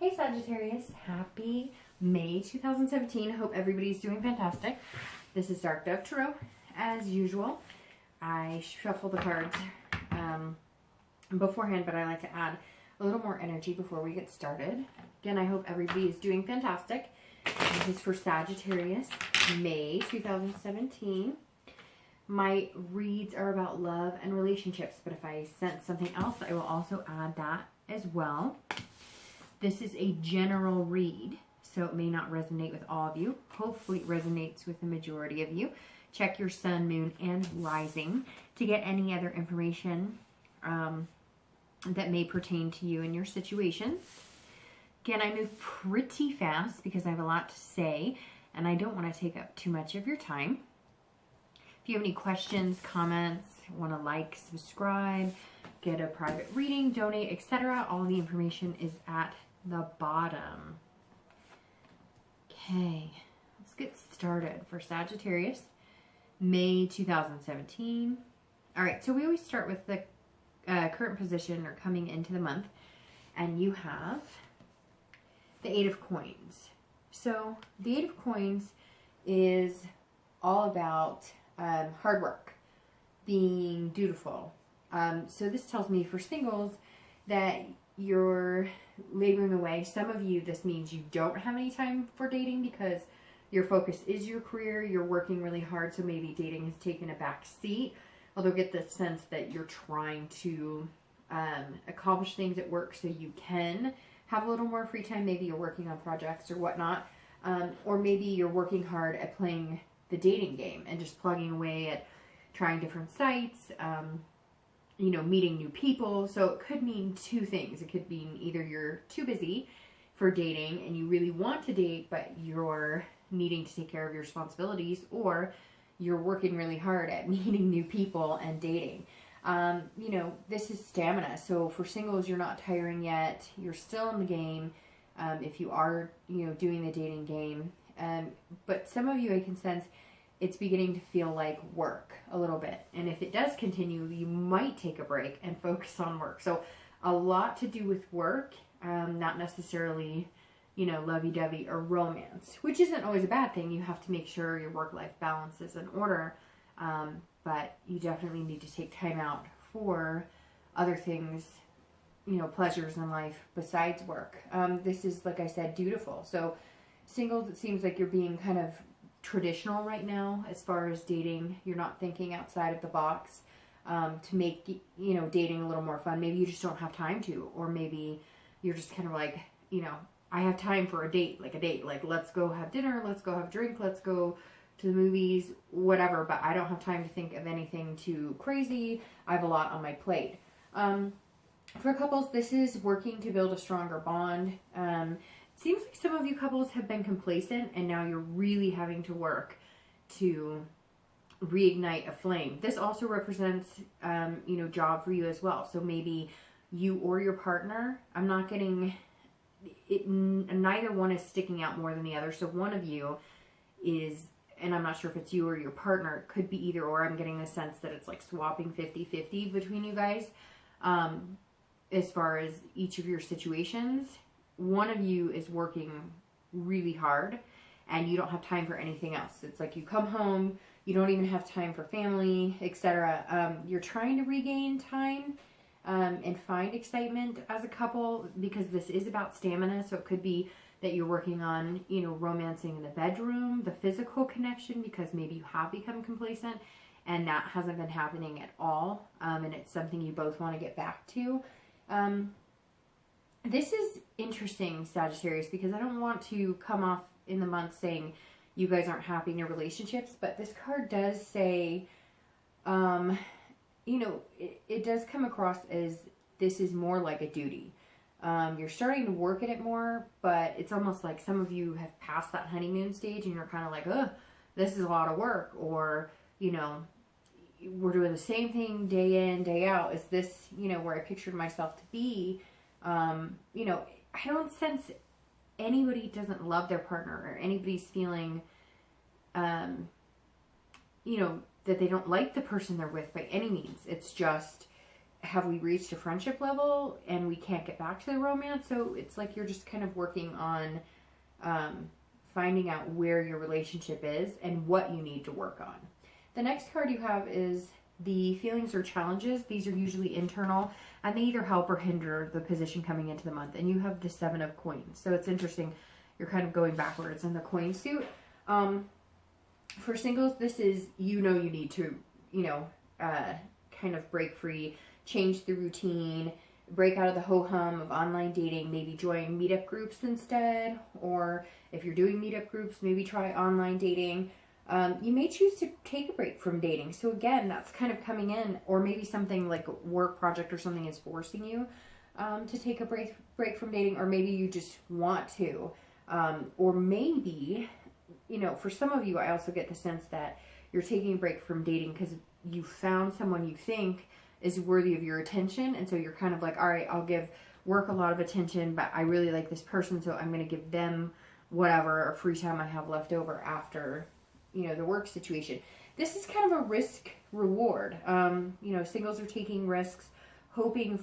Hey Sagittarius, happy May 2017. Hope everybody's doing fantastic. This is Dark Dove Tarot. As usual, I shuffle the cards beforehand, but I like to add a little more energy before we get started. Again, I hope everybody is doing fantastic. This is for Sagittarius, May 2017. My reads are about love and relationships, but if I sense something else, I will also add that as well. This is a general read, so it may not resonate with all of you. Hopefully it resonates with the majority of you. Check your sun, moon, and rising to get any other information that may pertain to you and your situation. Again, I move pretty fast because I have a lot to say, and I don't want to take up too much of your time. If you have any questions, comments, want to like, subscribe, get a private reading, donate, etc., all the information is at the bottom. Okay, let's get started for Sagittarius, May 2017. All right, so we always start with the current position or coming into the month, and you have the Eight of Coins. So the Eight of Coins is all about hard work, being dutiful. So this tells me for singles that you're laboring away. Some of you, this means you don't have any time for dating because your focus is your career. You're working really hard, so maybe dating has taken a back seat. Although get the sense that you're trying to accomplish things at work so you can have a little more free time. Maybe you're working on projects or whatnot. Or maybe you're working hard at playing the dating game and just plugging away at trying different sites, you know, meeting new people. So it could mean two things. It could mean either you're too busy for dating and you really want to date, but you're needing to take care of your responsibilities, or you're working really hard at meeting new people and dating. You know, this is stamina. So for singles, you're not tiring yet. You're still in the game. If you are, you know, doing the dating game. But some of you, I can sense, it's beginning to feel like work a little bit. And if it does continue, you might take a break and focus on work. So a lot to do with work, not necessarily, you know, lovey-dovey or romance, which isn't always a bad thing. You have to make sure your work-life balance is in order. But you definitely need to take time out for other things, you know, pleasures in life besides work. This is, like I said, dutiful. So singles, it seems like you're being kind of traditional right now as far as dating. You're not thinking outside of the box to make, you know, dating a little more fun. Maybe you just don't have time to, or maybe you're just kind of like, you know, I have time for a date, like let's go have dinner, let's go have a drink, let's go to the movies, whatever, but I don't have time to think of anything too crazy. I have a lot on my plate. For couples, this is working to build a stronger bond. Seems like some of you couples have been complacent and now you're really having to work to reignite a flame. This also represents, you know, job for you as well. So maybe you or your partner, I'm not getting it, neither one is sticking out more than the other. So one of you is, and I'm not sure if it's you or your partner, it could be either or. I'm getting the sense that it's like swapping 50-50 between you guys. As far as each of your situations, one of you is working really hard and you don't have time for anything else. It's like you come home, you don't even have time for family, etc. You're trying to regain time and find excitement as a couple because this is about stamina. So it could be that you're working on, you know, romancing in the bedroom, the physical connection, because maybe you have become complacent and that hasn't been happening at all. And it's something you both want to get back to. This is interesting, Sagittarius, because I don't want to come off in the month saying you guys aren't happy in your relationships, but this card does say, you know, it does come across as this is more like a duty. You're starting to work at it more, but it's almost like some of you have passed that honeymoon stage and you're kind of like, ugh, this is a lot of work. Or, you know, we're doing the same thing day in, day out. Is this, you know, where I pictured myself to be? You know, I don't sense anybody doesn't love their partner or anybody's feeling, you know, that they don't like the person they're with by any means. It's just have we reached a friendship level and we can't get back to the romance? So it's like you're just kind of working on finding out where your relationship is and what you need to work on. The next card you have is the feelings or challenges. These are usually internal, and they either help or hinder the position coming into the month. And you have the 7 of coins. So it's interesting. You're kind of going backwards in the coin suit. For singles, this is, you need to, kind of break free, change the routine, break out of the ho-hum of online dating, maybe join meetup groups instead, or if you're doing meetup groups, maybe try online dating. You may choose to take a break from dating. So again, that's kind of coming in, or maybe something like a work project or something is forcing you to take a break from dating, or maybe you just want to. Or maybe, for some of you, I also get the sense that you're taking a break from dating because you found someone you think is worthy of your attention. And so you're kind of like, all right, I'll give work a lot of attention, but I really like this person, so I'm going to give them whatever or free time I have left over after, the work situation. This is kind of a risk reward. Singles are taking risks, this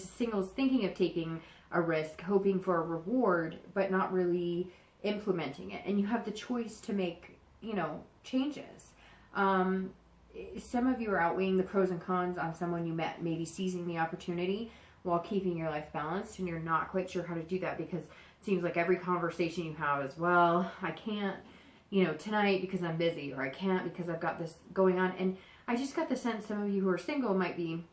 is singles thinking of taking a risk, hoping for a reward, but not really implementing it. And you have the choice to make, changes. Some of you are outweighing the pros and cons on someone you met, maybe seizing the opportunity while keeping your life balanced, and you're not quite sure how to do that because it seems like every conversation you have is, well, I can't, tonight because I'm busy, or I can't because I've got this going on. And I just got the sense some of you who are single might be,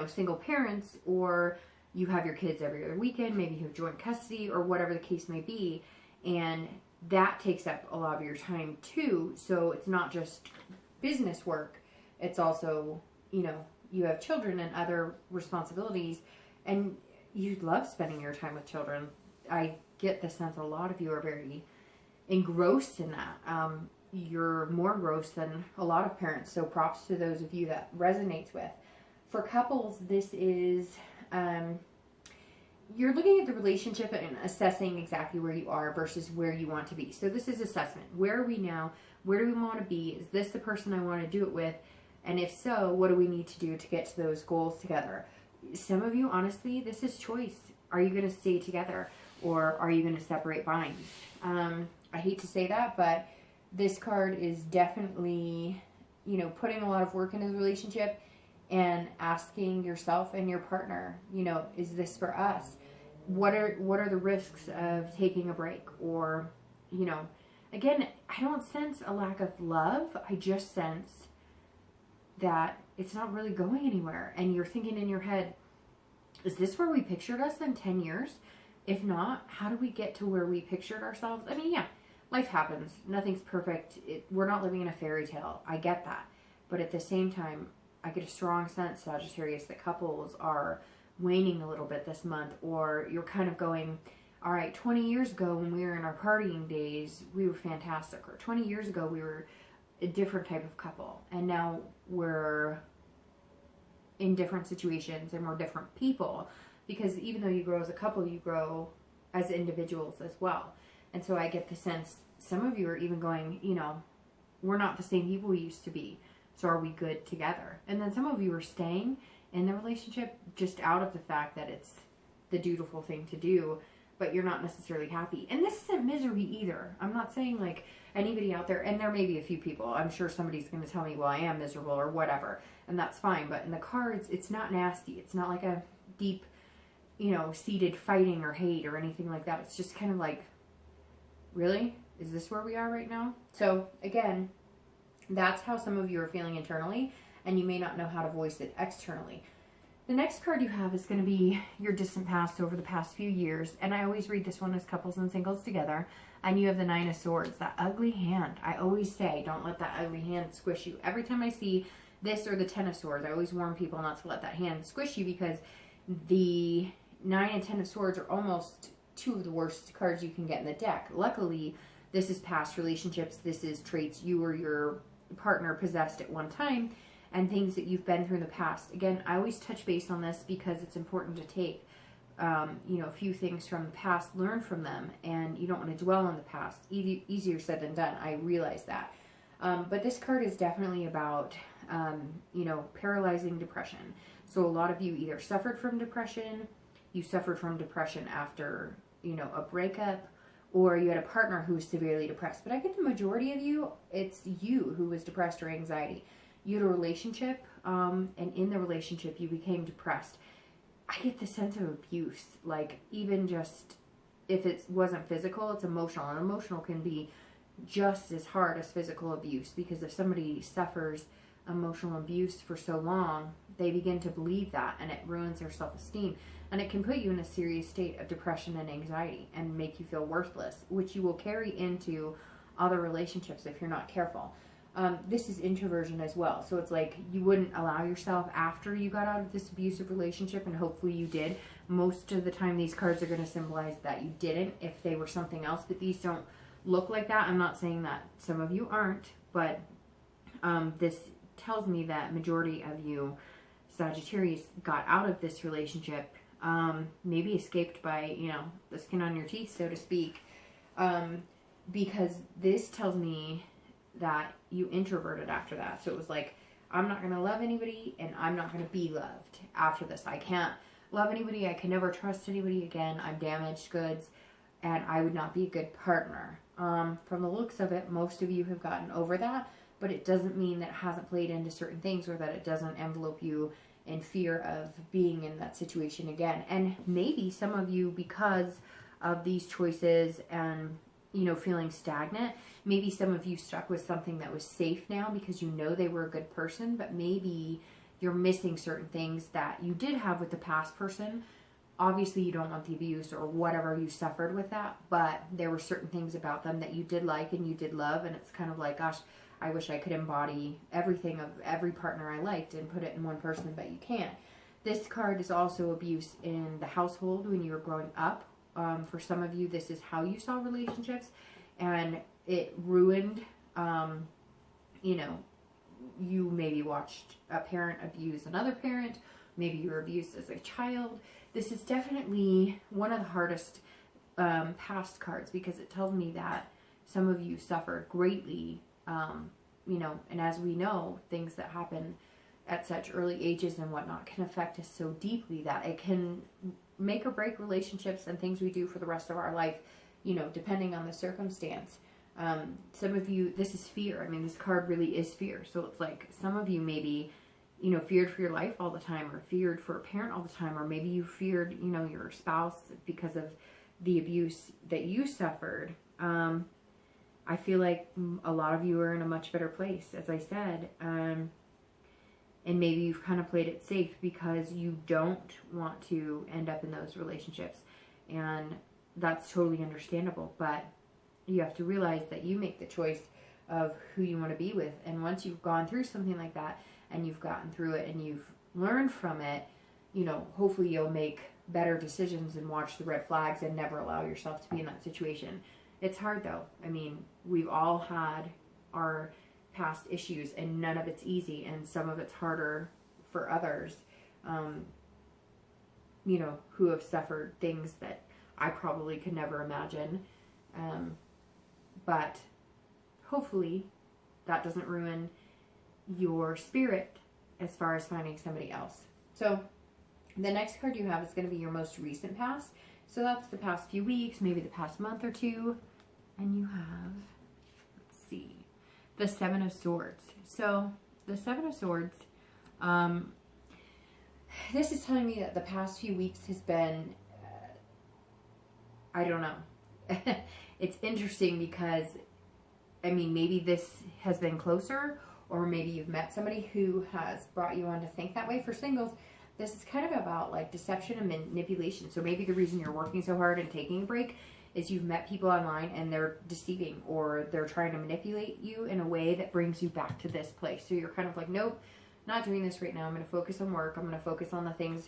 single parents, or you have your kids every other weekend, maybe you have joint custody or whatever the case may be. And that takes up a lot of your time too. So it's not just business work. It's also, you have children and other responsibilities, and you love spending your time with children. I get the sense a lot of you are very engrossed in that. You're more engrossed than a lot of parents. So props to those of you that resonates with. For couples, this is, you're looking at the relationship and assessing exactly where you are versus where you want to be. So this is assessment. Where are we now? Where do we want to be? Is this the person I want to do it with? And if so, what do we need to do to get to those goals together? Some of you, honestly, this is choice. Are you going to stay together, or are you going to separate vines? I hate to say that, but this card is definitely, putting a lot of work into the relationship and asking yourself and your partner, is this for us? What are the risks of taking a break? Or, again, I don't sense a lack of love. I just sense that it's not really going anywhere. And you're thinking in your head, is this where we pictured us in 10 years? If not, how do we get to where we pictured ourselves? I mean, yeah, life happens. Nothing's perfect. We're not living in a fairy tale. I get that. But at the same time, I get a strong sense, Sagittarius, that couples are waning a little bit this month, or you're kind of going, all right, 20 years ago when we were in our partying days, we were fantastic. Or 20 years ago, we were a different type of couple. And now we're in different situations and we're different people. Because even though you grow as a couple, you grow as individuals as well. And so I get the sense some of you are even going, we're not the same people we used to be. So are we good together? And then some of you are staying in the relationship just out of the fact that it's the dutiful thing to do, but you're not necessarily happy. And this isn't misery either. I'm not saying like anybody out there, and there may be a few people, I'm sure somebody's going to tell me, well, I am miserable or whatever, and that's fine. But in the cards, it's not nasty. It's not like a deep, seated fighting or hate or anything like that. It's just kind of like, really? Is this where we are right now? So again, that's how some of you are feeling internally, and you may not know how to voice it externally. The next card you have is going to be your distant past over the past few years, and I always read this one as couples and singles together, and you have the 9 of Swords, that ugly hand. I always say, don't let that ugly hand squish you. Every time I see this or the 10 of Swords, I always warn people not to let that hand squish you, because the 9 and 10 of Swords are almost two of the worst cards you can get in the deck. Luckily, this is past relationships. This is traits you or your partner possessed at one time, and things that you've been through in the past. Again, I always touch base on this because it's important to take, a few things from the past, learn from them, and you don't want to dwell on the past. Easier said than done. I realize that. But this card is definitely about you know, paralyzing depression. So a lot of you either suffered from depression, you suffered from depression after, you know, a breakup, or you had a partner who was severely depressed. But I get the majority of you, it's you who was depressed or anxiety. You had a relationship, and in the relationship you became depressed. I get the sense of abuse, like even just if it wasn't physical, it's emotional. And emotional can be just as hard as physical abuse, because if somebody suffers emotional abuse for so long, they begin to believe that, and it ruins their self-esteem. And it can put you in a serious state of depression and anxiety and make you feel worthless, which you will carry into other relationships if you're not careful. This is introversion as well. So it's like you wouldn't allow yourself after you got out of this abusive relationship, and hopefully you did. Most of the time these cards are going to symbolize that you didn't if they were something else, but these don't look like that. I'm not saying that some of you aren't, but this tells me that majority of you Sagittarius got out of this relationship, maybe escaped by, you know, the skin on your teeth, so to speak, because this tells me that you introverted after that. So it was like, I'm not going to love anybody, and I'm not going to be loved after this. I can't love anybody. I can never trust anybody again. I'm damaged goods, and I would not be a good partner. From the looks of it, most of you have gotten over that, but it doesn't mean that it hasn't played into certain things, or that it doesn't envelope you in fear of being in that situation again. And maybe some of you, because of these choices and, you know, feeling stagnant, maybe some of you stuck with something that was safe now because you know they were a good person, but maybe you're missing certain things that you did have with the past person. Obviously you don't want the abuse or whatever you suffered with that, but there were certain things about them that you did like and you did love, and it's kind of like, gosh, I wish I could embody everything of every partner I liked and put it in one person, but you can't. This card is also abuse in the household when you were growing up. For some of you, this is how you saw relationships, and it ruined, you know, you maybe watched a parent abuse another parent. Maybe you were abused as a child. This is definitely one of the hardest past cards, because it tells me that some of you suffered greatly, you know, and as we know, things that happen at such early ages and whatnot can affect us so deeply that it can make or break relationships and things we do for the rest of our life, you know, depending on the circumstance. Some of you, this is fear. I mean, this card really is fear. So it's like some of you maybe, you know, feared for your life all the time, or feared for a parent all the time, or maybe you feared, you know, your spouse because of the abuse that you suffered. I feel like a lot of you are in a much better place, as I said. And maybe you've kind of played it safe because you don't want to end up in those relationships. And that's totally understandable. But you have to realize that you make the choice of who you want to be with. And once you've gone through something like that, and you've gotten through it, and you've learned from it, you know, hopefully you'll make better decisions and watch the red flags and never allow yourself to be in that situation. It's hard though. I mean, we've all had our past issues, and none of it's easy, and some of it's harder for others, you know, who have suffered things that I probably could never imagine. But hopefully that doesn't ruin your spirit as far as finding somebody else. So the next card you have is going to be your most recent past. So that's the past few weeks, maybe the past month or two. And you have, let's see, the Seven of Swords. So the Seven of Swords, this is telling me that the past few weeks has been, I don't know. It's interesting because, I mean, maybe this has been closer, or maybe you've met somebody who has brought you on to think that way. For singles, this is kind of about like deception and manipulation. So maybe the reason you're working so hard and taking a break is you've met people online and they're deceiving, or they're trying to manipulate you in a way that brings you back to this place. So you're kind of like, nope, not doing this right now. I'm going to focus on work. I'm going to focus on the things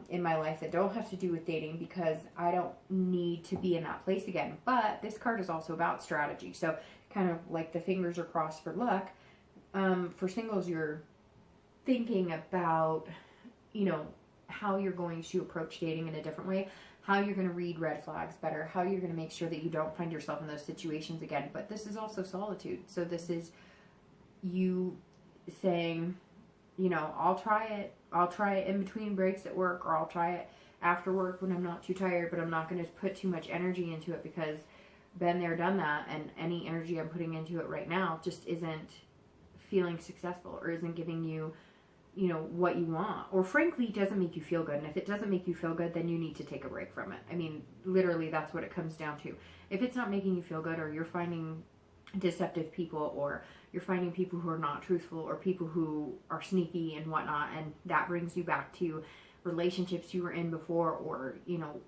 in my life that don't have to do with dating, because I don't need to be in that place again. But this card is also about strategy. So kind of like the fingers are crossed for luck. For singles, you're thinking about, you know, how you're going to approach dating in a different way, how you're going to read red flags better, how you're going to make sure that you don't find yourself in those situations again. But this is also solitude. So this is you saying, you know, I'll try it. I'll try it in between breaks at work, or I'll try it after work when I'm not too tired, but I'm not going to put too much energy into it because been there, done that, and any energy I'm putting into it right now just isn't feeling successful or isn't giving you, you know, what you want, or frankly doesn't make you feel good. And if it doesn't make you feel good, then you need to take a break from it. I mean, literally, that's what it comes down to. If it's not making you feel good, or you're finding deceptive people, or you're finding people who are not truthful, or people who are sneaky and whatnot, and that brings you back to relationships you were in before, or, you know,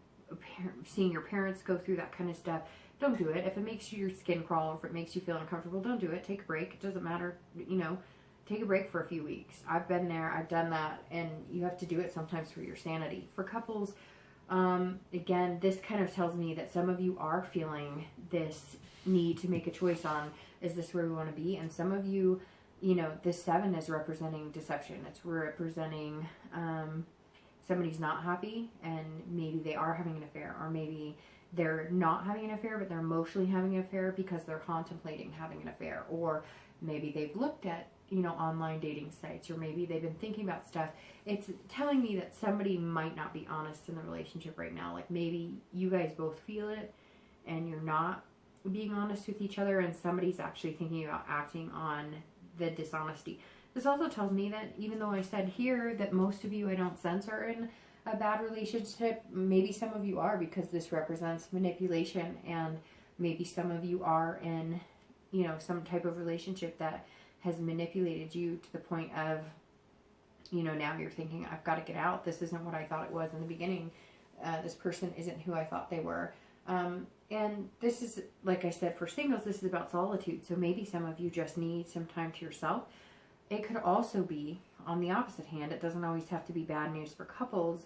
seeing your parents go through that kind of stuff, don't do it. If it makes your skin crawl, or if it makes you feel uncomfortable, don't do it. Take a break. It doesn't matter, you know, take a break for a few weeks. I've been there, I've done that, and you have to do it sometimes for your sanity. For couples, again, this kind of tells me that some of you are feeling this need to make a choice on, is this where we want to be? And some of you, you know, this 7 is representing deception. It's representing somebody's not happy, and maybe they are having an affair, or maybe they're not having an affair, but they're emotionally having an affair because they're contemplating having an affair, or maybe they've looked at, you know, online dating sites, or maybe they've been thinking about stuff. It's telling me that somebody might not be honest in the relationship right now. Like, maybe you guys both feel it and you're not being honest with each other, and somebody's actually thinking about acting on the dishonesty. This also tells me that even though I said here that most of you I don't sense are in a bad relationship, maybe some of you are, because this represents manipulation, and maybe some of you are in, you know, some type of relationship that has manipulated you to the point of, you know, now you're thinking, I've got to get out. This isn't what I thought it was in the beginning. This person isn't who I thought they were. And this is, like I said, for singles, this is about solitude. So maybe some of you just need some time to yourself. It could also be, on the opposite hand, it doesn't always have to be bad news for couples,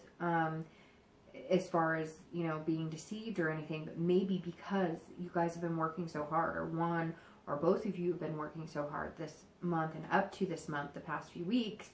as far as, you know, being deceived or anything, but maybe because you guys have been working so hard, or one or both of you have been working so hard this month and up to this month, the past few weeks,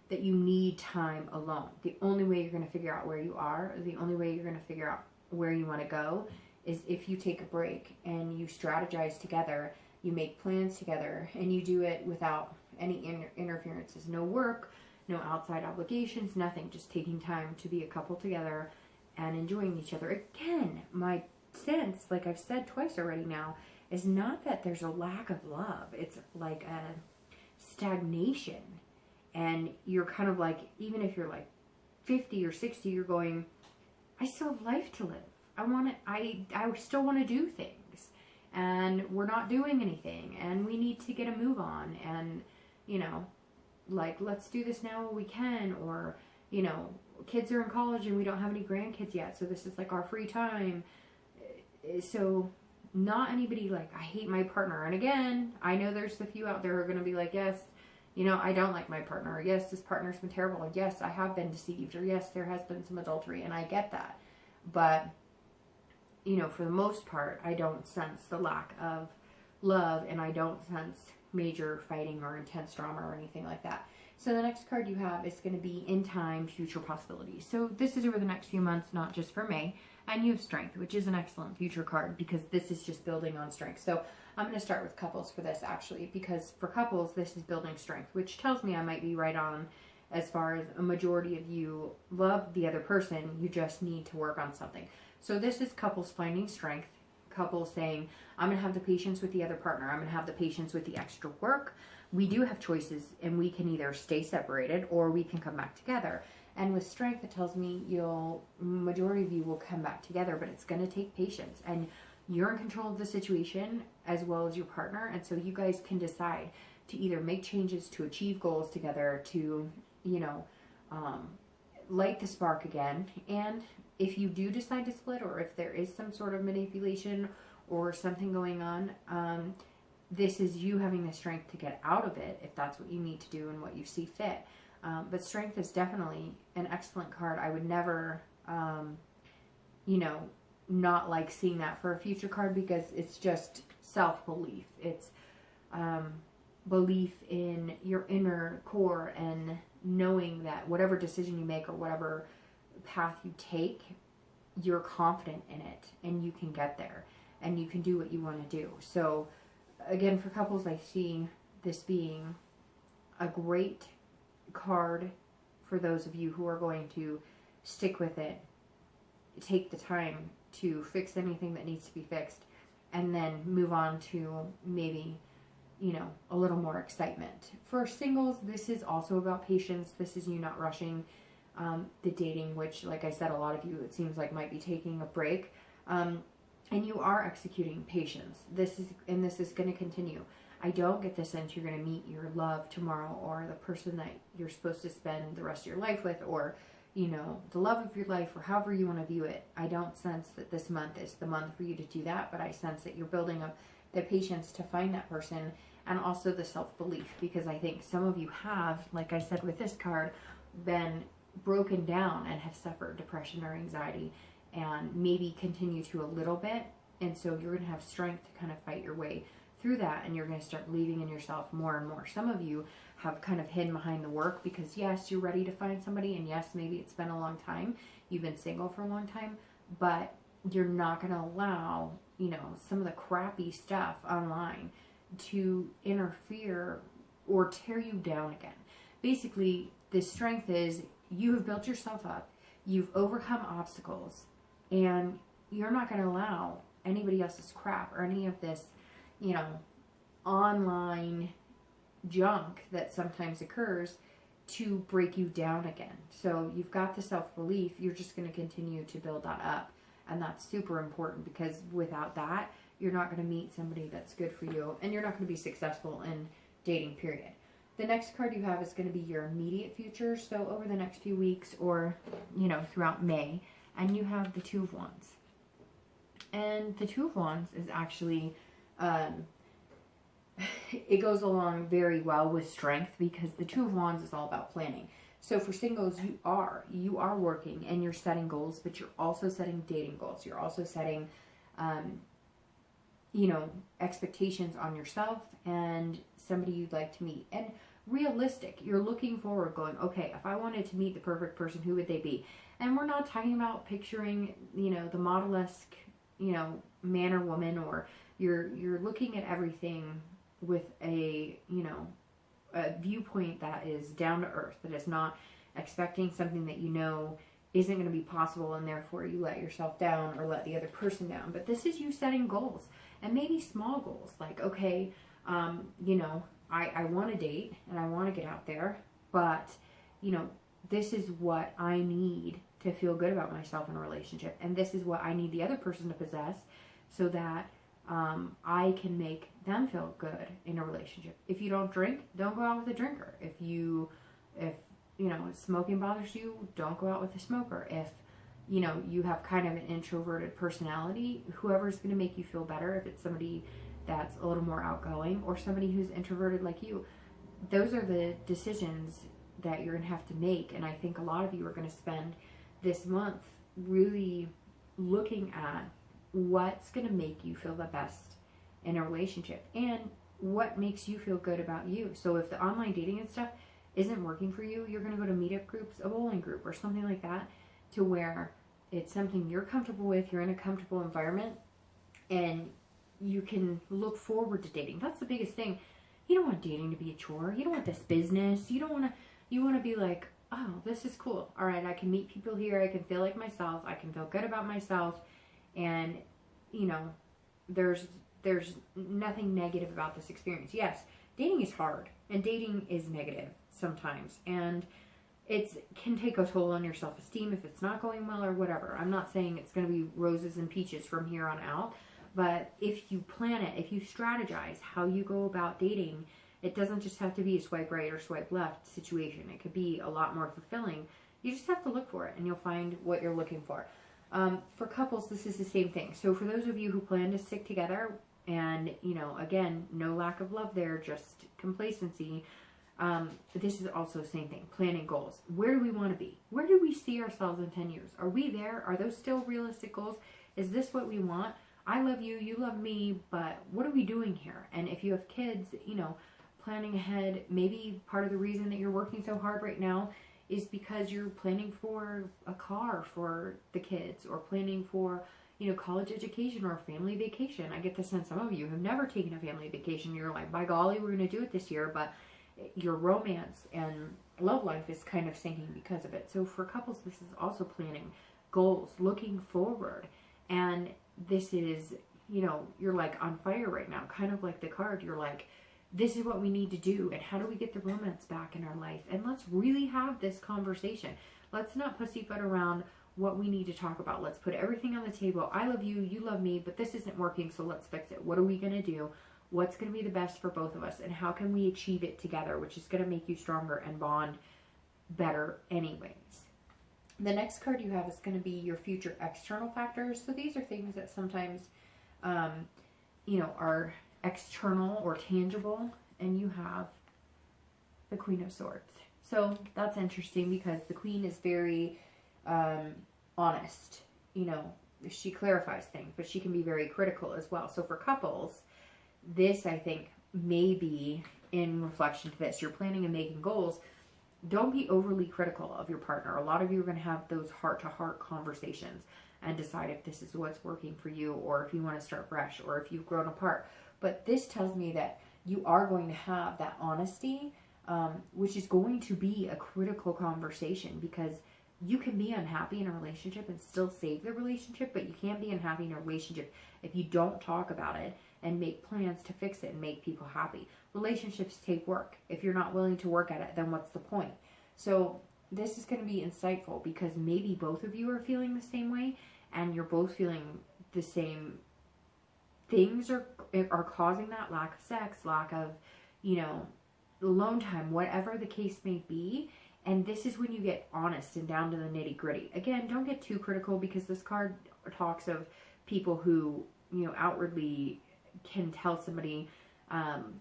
that you need time alone. The only way you're going to figure out where you are, the only way you're going to figure out where you want to go, is if you take a break and you strategize together, you make plans together, and you do it without any interferences. No work, no outside obligations, nothing. Just taking time to be a couple together and enjoying each other. Again, my sense, like I've said twice already now, is not that there's a lack of love. It's like a stagnation. And you're kind of like, even if you're like 50 or 60, you're going, I still have life to live. I still want to do things. And we're not doing anything. And we need to get a move on. And, you know, like, let's do this now while we can. Or, you know, kids are in college and we don't have any grandkids yet, so this is like our free time. So not anybody like, I hate my partner. And again, I know there's a few out there who are going to be like, yes, you know, I don't like my partner. Or, yes, this partner's been terrible. Or, yes, I have been deceived. Or, yes, there has been some adultery, and I get that. But, you know, for the most part, I don't sense the lack of love, and I don't sense major fighting or intense drama or anything like that. So the next card you have is going to be In Time, Future Possibilities. So this is over the next few months, not just for May. And you have Strength, which is an excellent future card because this is just building on strength. So I'm going to start with couples for this, actually, because for couples, this is building strength, which tells me I might be right on as far as a majority of you love the other person. You just need to work on something. So this is couples finding strength. Couples saying, I'm going to have the patience with the other partner. I'm going to have the patience with the extra work. We do have choices, and we can either stay separated or we can come back together. And with strength, it tells me majority of you will come back together, but it's going to take patience. And you're in control of the situation as well as your partner. And so you guys can decide to either make changes to achieve goals together, to, you know, light the spark again. And if you do decide to split, or if there is some sort of manipulation or something going on, this is you having the strength to get out of it if that's what you need to do and what you see fit. But strength is definitely an excellent card. I would never, you know, not like seeing that for a future card, because it's just self-belief. It's belief in your inner core and knowing that whatever decision you make or whatever path you take, you're confident in it and you can get there and you can do what you want to do. So again, for couples, I see this being a great card for those of you who are going to stick with it, take the time to fix anything that needs to be fixed, and then move on to maybe, you know, a little more excitement. For singles, this is also about patience. This is you not rushing the dating, which, like I said, a lot of you, it seems like, might be taking a break. And you are executing patience. This is going to continue. I don't get the sense you're going to meet your love tomorrow, or the person that you're supposed to spend the rest of your life with, or, you know, the love of your life, or however you want to view it. I don't sense that this month is the month for you to do that, but I sense that you're building up the patience to find that person, and also the self-belief, because I think some of you have, like I said with this card, been broken down and have suffered depression or anxiety, and maybe continue to a little bit. And so you're going to have strength to kind of fight your way through that, and you're going to start believing in yourself more and more. Some of you have kind of hidden behind the work because, yes, you're ready to find somebody, and yes, maybe it's been a long time. You've been single for a long time, but you're not going to allow, you know, some of the crappy stuff online to interfere or tear you down again. Basically, the strength is you have built yourself up, you've overcome obstacles, and you're not going to allow anybody else's crap or any of this, you know, online junk that sometimes occurs to break you down again. So you've got the self-belief, you're just going to continue to build that up. And that's super important, because without that, you're not going to meet somebody that's good for you, and you're not going to be successful in dating, period. The next card you have is going to be your immediate future, so over the next few weeks, or, you know, throughout May, and you have the Two of Wands. And the Two of Wands is actually, it goes along very well with strength, because the Two of Wands is all about planning. So for singles, you are working and you're setting goals, but you're also setting dating goals. You're also setting, you know, expectations on yourself and somebody you'd like to meet. And realistic, you're looking forward, going, okay, if I wanted to meet the perfect person, who would they be? And we're not talking about picturing, you know, the model-esque, you know, man or woman, or you're looking at everything with a, you know, a viewpoint that is down to earth, that is not expecting something that you know isn't going to be possible, and therefore you let yourself down or let the other person down. But this is you setting goals, and maybe small goals, like, okay, you know, I want to date and I want to get out there, but, you know, this is what I need to feel good about myself in a relationship, and this is what I need the other person to possess so that I can make them feel good in a relationship. If you don't drink, don't go out with a drinker. If you know, smoking bothers you, don't go out with a smoker. If, you know, you have kind of an introverted personality, whoever's going to make you feel better, if it's somebody that's a little more outgoing or somebody who's introverted like you, those are the decisions that you're going to have to make. And I think a lot of you are going to spend this month really looking at what's going to make you feel the best in a relationship and what makes you feel good about you. So if the online dating and stuff isn't working for you, you're going to go to meetup groups, a bowling group or something like that, to where it's something you're comfortable with, you're in a comfortable environment, and you can look forward to dating. That's the biggest thing. You don't want dating to be a chore. You don't want this business. You want to be like, oh, this is cool. All right, I can meet people here. I can feel like myself. I can feel good about myself. And, you know, there's nothing negative about this experience. Yes, dating is hard, and dating is negative sometimes, and it can take a toll on your self-esteem if it's not going well or whatever. I'm not saying it's going to be roses and peaches from here on out, but if you plan it, if you strategize how you go about dating, it doesn't just have to be a swipe right or swipe left situation. It could be a lot more fulfilling. You just have to look for it, and you'll find what you're looking for. For couples, this is the same thing. So for those of you who plan to stick together, and, you know, again, no lack of love there, just complacency, this is also the same thing. Planning goals. Where do we want to be? Where do we see ourselves in 10 years? Are we there? Are those still realistic goals? Is this what we want? I love you, you love me, but what are we doing here? And if you have kids, you know, planning ahead, maybe part of the reason that you're working so hard right now is because you're planning for a car for the kids, or planning for, you know, college education or a family vacation. I get the sense some of you have never taken a family vacation. You're like, by golly, we're going to do it this year, but your romance and love life is kind of sinking because of it. So for couples, this is also planning goals, looking forward. And this is, you know, you're like on fire right now, kind of like the card. You're like, this is what we need to do. And how do we get the romance back in our life? And let's really have this conversation. Let's not pussyfoot around what we need to talk about. Let's put everything on the table. I love you, you love me, but this isn't working, so let's fix it. What are we going to do? What's going to be the best for both of us? And how can we achieve it together, which is going to make you stronger and bond better anyways. The next card you have is going to be your future external factors. So these are things that sometimes, you know, are external or tangible. And you have the Queen of Swords. So that's interesting because the Queen is very honest. You know, she clarifies things, but she can be very critical as well. So for couples, this, I think, may be in reflection to this. You're planning and making goals. Don't be overly critical of your partner. A lot of you are going to have those heart-to-heart conversations and decide if this is what's working for you, or if you want to start fresh, or if you've grown apart. But this tells me that you are going to have that honesty, which is going to be a critical conversation, because you can be unhappy in a relationship and still save the relationship, but you can't be unhappy in a relationship if you don't talk about it and make plans to fix it and make people happy. Relationships take work. If you're not willing to work at it, then what's the point? So this is going to be insightful, because maybe both of you are feeling the same way, and you're both feeling the same things are causing that lack of sex, lack of, you know, alone time, whatever the case may be. And this is when you get honest and down to the nitty gritty. Again, don't get too critical, because this card talks of people who, you know, outwardly can tell somebody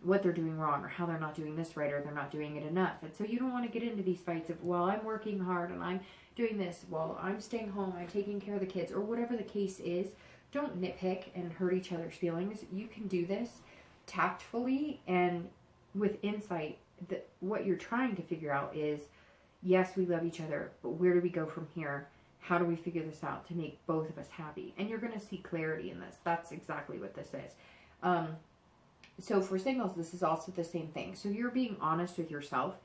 what they're doing wrong, or how they're not doing this right, or they're not doing it enough. And so you don't want to get into these fights of, well, I'm working hard and I'm doing this, well, I'm staying home, I'm taking care of the kids, or whatever the case is. Don't nitpick and hurt each other's feelings. You can do this tactfully and with insight. That what you're trying to figure out is, yes, we love each other, but where do we go from here? How do we figure this out to make both of us happy? And you're going to see clarity in this. That's exactly what this is. So for singles, this is also the same thing. So you're being honest with yourself.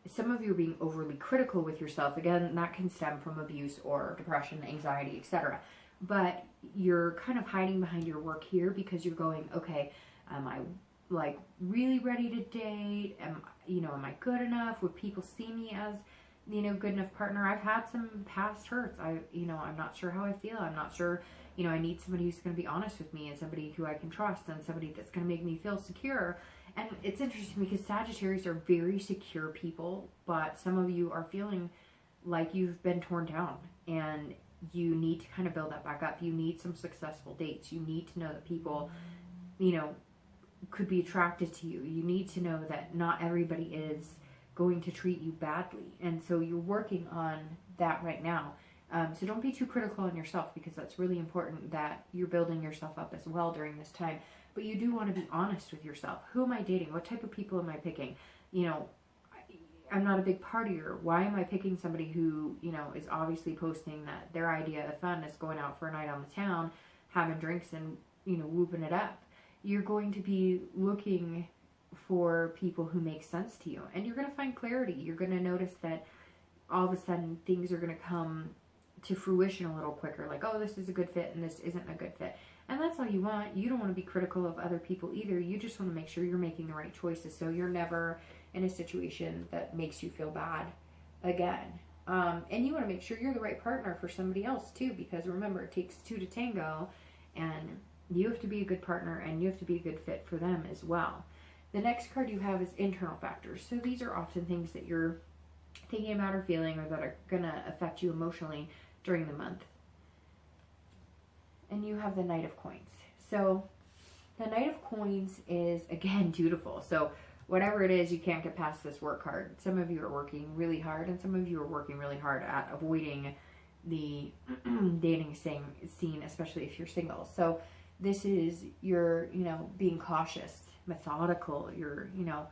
Some of you are being overly critical with yourself. Again, that can stem from abuse or depression, anxiety, etc. But you're kind of hiding behind your work here, because you're going, okay, am I like really ready to date? Am I good enough? Would people see me as, you know, good enough partner? I've had some past hurts. I'm not sure how I feel. I'm not sure, you know, I need somebody who's going to be honest with me, and somebody who I can trust, and somebody that's going to make me feel secure. And it's interesting because Sagittarius are very secure people, but some of you are feeling like you've been torn down, and you need to kind of build that back up. You need some successful dates. You need to know that people, you know, could be attracted to you. You need to know that not everybody is going to treat you badly. And so you're working on that right now. So don't be too critical on yourself, because that's really important that you're building yourself up as well during this time. But you do want to be honest with yourself. Who am I dating? What type of people am I picking? You know, I'm not a big partier. Why am I picking somebody who, you know, is obviously posting that their idea of fun is going out for a night on the town, having drinks and, you know, whooping it up? You're going to be looking for people who make sense to you, and you're going to find clarity. You're going to notice that all of a sudden things are going to come to fruition a little quicker, like, oh, this is a good fit and this isn't a good fit. And that's all you want. You don't want to be critical of other people either. You just want to make sure you're making the right choices, so you're never in a situation that makes you feel bad again. And you want to make sure you're the right partner for somebody else too, because remember, it takes two to tango, and you have to be a good partner, and you have to be a good fit for them as well. The next card you have is internal factors. So these are often things that you're thinking about or feeling, or that are going to affect you emotionally during the month. And you have the Knight of Coins. So the Knight of Coins is, again, beautiful. So whatever it is, you can't get past this work hard. Some of you are working really hard, and some of you are working really hard at avoiding the dating scene, especially if you're single. So this is your, you know, being cautious, methodical. You're, you know,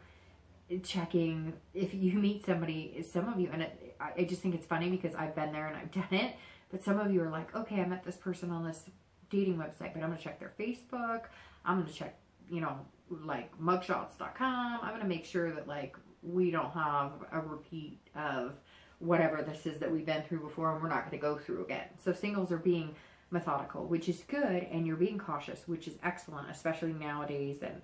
checking if you meet somebody. Some of you, and I just think it's funny because I've been there and I've done it, but some of you are like, okay, I met this person on this dating website, but I'm going to check their Facebook. I'm going to check, you know, like mugshots.com. I'm going to make sure that, like, we don't have a repeat of whatever this is that we've been through before, and we're not going to go through again. So singles are being methodical, which is good, and you're being cautious, which is excellent, especially nowadays. And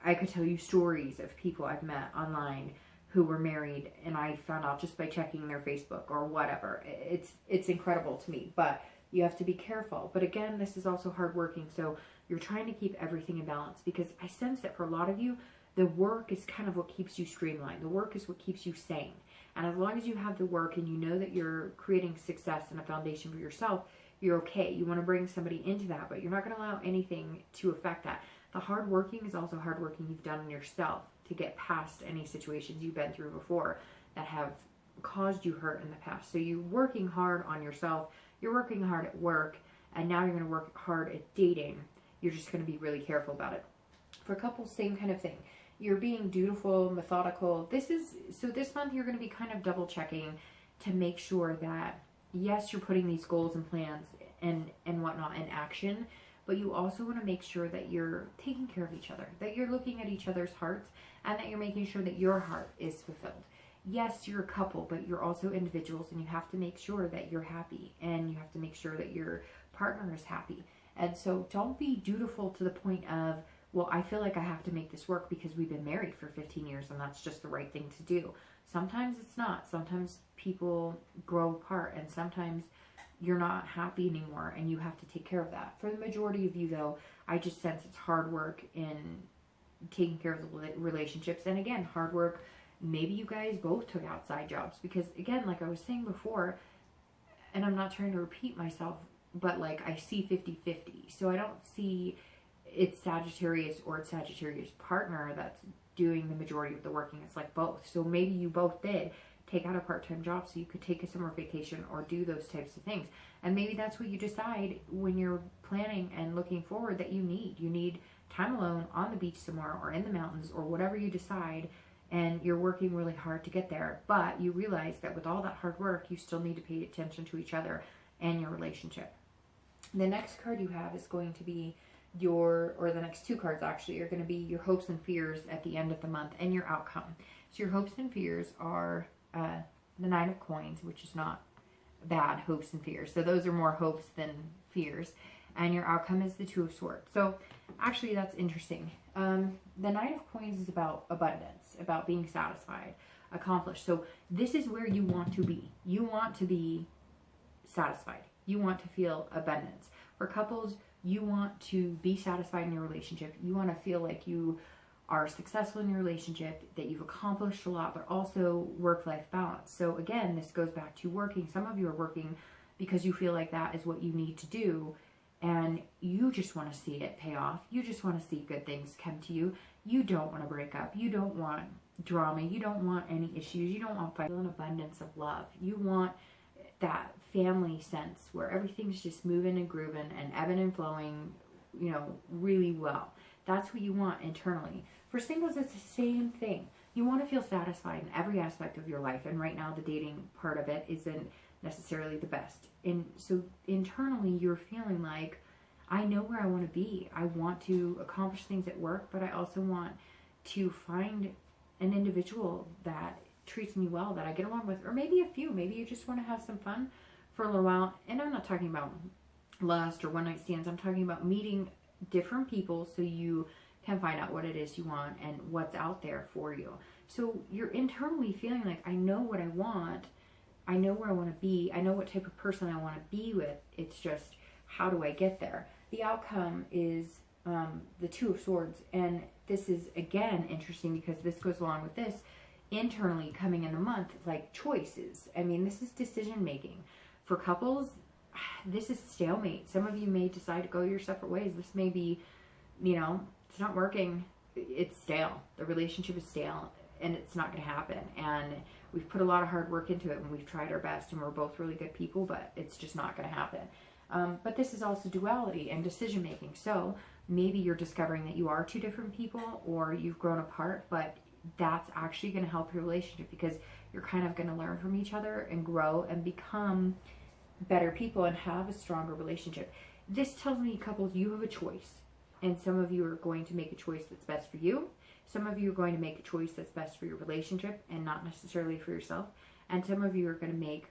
I could tell you stories of people I've met online who were married, and I found out just by checking their Facebook or whatever. It's incredible to me, but you have to be careful. But again, this is also hardworking, so you're trying to keep everything in balance, because I sense that for a lot of you, the work is kind of what keeps you streamlined. The work is what keeps you sane. And as long as you have the work and you know that you're creating success and a foundation for yourself, you're okay. You want to bring somebody into that, but you're not going to allow anything to affect that. The hard working is also hard working you've done on yourself to get past any situations you've been through before that have caused you hurt in the past. So you're working hard on yourself, you're working hard at work, and now you're going to work hard at dating. You're just going to be really careful about it. For couples, same kind of thing. You're being dutiful, methodical. This month you're going to be kind of double checking to make sure that, yes, you're putting these goals and plans and whatnot in action, but you also want to make sure that you're taking care of each other, that you're looking at each other's hearts, and that you're making sure that your heart is fulfilled. Yes, you're a couple, but you're also individuals, and you have to make sure that you're happy, and you have to make sure that your partner is happy. And so don't be dutiful to the point of, well, I feel like I have to make this work because we've been married for 15 years and that's just the right thing to do. Sometimes it's not. Sometimes people grow apart, and sometimes you're not happy anymore, and you have to take care of that. For the majority of you, though, I just sense it's hard work in taking care of the relationships. And again, hard work, maybe you guys both took outside jobs, because again, like I was saying before, and I'm not trying to repeat myself, but like I see 50-50. So I don't see it's Sagittarius or it's Sagittarius partner that's doing the majority of the working. It's like both. So maybe you both did take out a part-time job so you could take a summer vacation or do those types of things. And maybe that's what you decide when you're planning and looking forward that you need. You need time alone on the beach somewhere or in the mountains or whatever you decide, and you're working really hard to get there. But you realize that with all that hard work, you still need to pay attention to each other and your relationship. The next card you have is going to be the next two cards actually are going to be your hopes and fears at the end of the month and your outcome. So your hopes and fears are the Nine of Coins, which is not bad, hopes and fears. So those are more hopes than fears. And your outcome is the Two of Swords. So actually that's interesting. The Nine of Coins is about abundance, about being satisfied, accomplished. So this is where you want to be. You want to be satisfied. You want to feel abundance. For couples, you want to be satisfied in your relationship. You want to feel like you are successful in your relationship, that you've accomplished a lot, but also work-life balance. So again, this goes back to working. Some of you are working because you feel like that is what you need to do, and you just want to see it pay off. You just want to see good things come to you. You don't want to break up. You don't want drama. You don't want any issues. You don't want fight. An abundance of love. You want that family sense where everything's just moving and grooving and ebbing and flowing, you know, really well. That's what you want internally. For singles, it's the same thing. You want to feel satisfied in every aspect of your life. And right now, the dating part of it isn't necessarily the best. And so internally, you're feeling like, I know where I want to be. I want to accomplish things at work, but I also want to find an individual that treats me well, that I get along with, or maybe a few. Maybe you just want to have some fun for a little while. And I'm not talking about lust or one-night stands. I'm talking about meeting different people so you can find out what it is you want and what's out there for you. So you're internally feeling like, I know what I want. I know where I want to be. I know what type of person I want to be with. It's just, how do I get there? The outcome is the Two of Swords. And this is, again, interesting because this goes along with this. Internally coming in the month, like choices. I mean, this is decision making. For couples, this is stalemate. Some of you may decide to go your separate ways. This may be, you know, it's not working. It's stale. The relationship is stale and it's not going to happen. And we've put a lot of hard work into it and we've tried our best and we're both really good people, but it's just not going to happen. But this is also duality and decision making. So maybe you're discovering that you are two different people or you've grown apart, but that's actually going to help your relationship because you're kind of going to learn from each other and grow and become better people and have a stronger relationship. This tells me, couples, you have a choice. And some of you are going to make a choice that's best for you. Some of you are going to make a choice that's best for your relationship and not necessarily for yourself. And some of you are going to make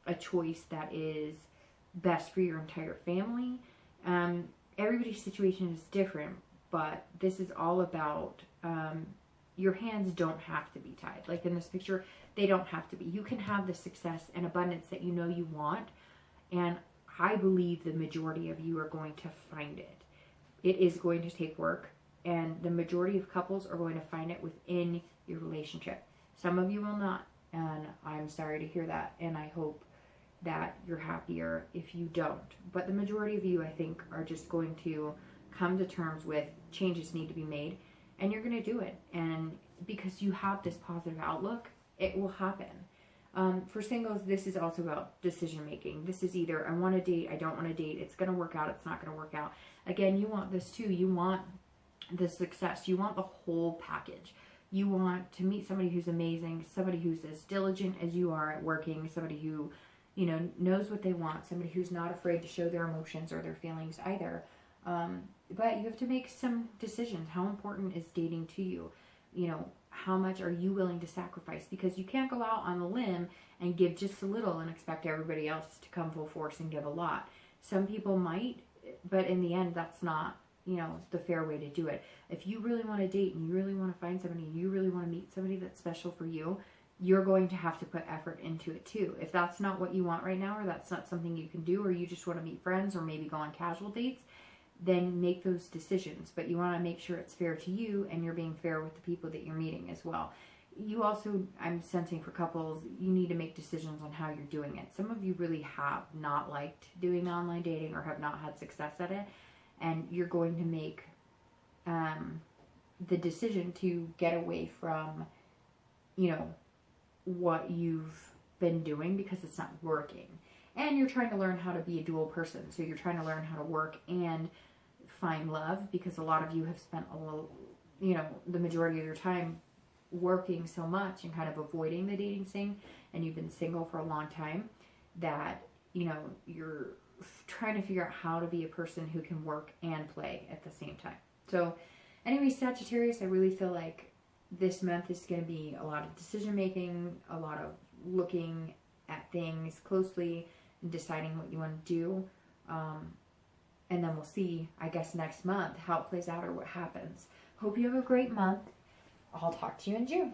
a choice that is best for your entire family. Everybody's situation is different, but this is all about your hands don't have to be tied. Like in this picture, they don't have to be. You can have the success and abundance that you know you want, and I believe the majority of you are going to find it. It is going to take work, and the majority of couples are going to find it within your relationship. Some of you will not, and I'm sorry to hear that, and I hope that you're happier if you don't. But the majority of you, I think, are just going to come to terms with changes need to be made, and you're going to do it. And because you have this positive outlook, it will happen. For singles, this is also about decision making. This is either I want to date, I don't want to date, it's going to work out, it's not going to work out. Again, you want this too. You want the success. You want the whole package. You want to meet somebody who's amazing, somebody who's as diligent as you are at working, somebody who, you know, knows what they want, somebody who's not afraid to show their emotions or their feelings either. But you have to make some decisions. How important is dating to you? You know, how much are you willing to sacrifice? Because you can't go out on the limb and give just a little and expect everybody else to come full force and give a lot. Some people might, but in the end, that's not, you know, the fair way to do it. If you really want to date and you really want to find somebody and you really want to meet somebody that's special for you, you're going to have to put effort into it too. If that's not what you want right now, or that's not something you can do, or you just want to meet friends or maybe go on casual dates, then make those decisions. But you want to make sure it's fair to you and you're being fair with the people that you're meeting as well. You also, I'm sensing for couples, you need to make decisions on how you're doing it. Some of you really have not liked doing online dating or have not had success at it. And you're going to make the decision to get away from, you know, what you've been doing because it's not working. And you're trying to learn how to be a dual person. So you're trying to learn how to work and find love, because a lot of you have spent a little, you know, the majority of your time working so much and kind of avoiding the dating scene, and you've been single for a long time, that, you know, you're trying to figure out how to be a person who can work and play at the same time. So anyway, Sagittarius, I really feel like this month is going to be a lot of decision making, a lot of looking at things closely, deciding what you want to do, and then we'll see, I guess, next month how it plays out or what happens. Hope you have a great month. I'll talk to you in June.